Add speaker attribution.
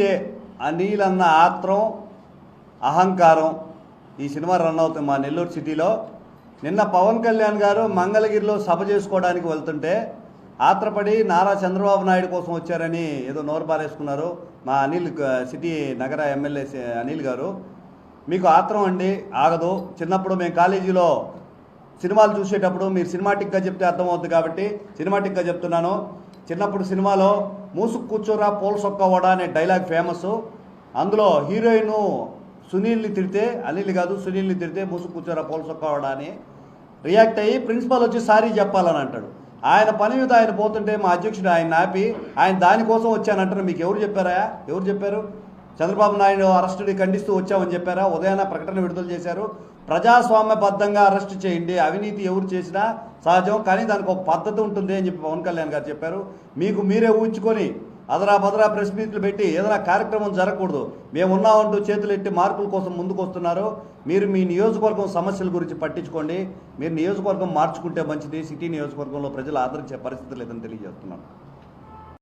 Speaker 1: ఏ అనిల్ అన్న ఆత్రం అహంకారం ఈ సినిమా రన్ అవుతుంది మా నెల్లూరు సిటీలో. నిన్న పవన్ కళ్యాణ్ గారు మంగళగిరిలో సభ చేసుకోవడానికి వెళ్తుంటే ఆత్రపడి నారా చంద్రబాబు నాయుడు కోసం వచ్చారని ఏదో నోరు బారేసుకున్నారు మా అనిల్, సిటీ నగర ఎమ్మెల్యే అనిల్ గారు. మీకు ఆత్రం అండి ఆగదు. చిన్నప్పుడు మేము కాలేజీలో సినిమాలు చూసేటప్పుడు మీరు సినిమాటిక్గా చెప్తే అర్థమవుతుంది కాబట్టి సినిమాటిక్గా చెప్తున్నాను. చిన్నప్పుడు సినిమాలో మూసుకు కూర్చోరా పోల్ సొక్కవడా అనే డైలాగ్ ఫేమస్. అందులో హీరోయిన్ సునీల్ని తిడితే, అనిల్ కాదు సునీల్ని తిడితే మూసుకు కూర్చోరా పోల్ సొక్కవడా అని రియాక్ట్ అయ్యి ప్రిన్సిపాల్ వచ్చి సారీ చెప్పాలని అంటాడు. ఆయన పని మీద ఆయన పోతుంటే మా అధ్యక్షుడు ఆయన ఆపి ఆయన దానికోసం వచ్చానంటారు. మీకు ఎవరు చెప్పారా? ఎవరు చెప్పారు? చంద్రబాబు నాయుడు అరెస్టుని ఖండిస్తూ వచ్చామని చెప్పారా? ఉదయాన్నే ప్రకటన విడుదల చేశారు. ప్రజాస్వామ్యబద్ధంగా అరెస్ట్ చేయండి, అవినీతి ఎవరు చేసినా సహజం, కానీ దానికి ఒక పద్ధతి ఉంటుంది అని చెప్పి పవన్ కళ్యాణ్ గారు చెప్పారు. మీకు మీరే ఊహించుకొని అదరా బదరా ప్రెస్ మీట్లు పెట్టి ఏదైనా కార్యక్రమం జరగకూడదు, మేము ఉన్నామంటూ చేతులు ఎట్టి మార్పుల కోసం ముందుకు వస్తున్నారు. మీరు మీ నియోజకవర్గం సమస్యల గురించి పట్టించుకోండి. మీరు నియోజకవర్గం మార్చుకుంటే మంచిది. సిటీ నియోజకవర్గంలో ప్రజలు ఆదరించే పరిస్థితి లేదని తెలియజేస్తున్నాను.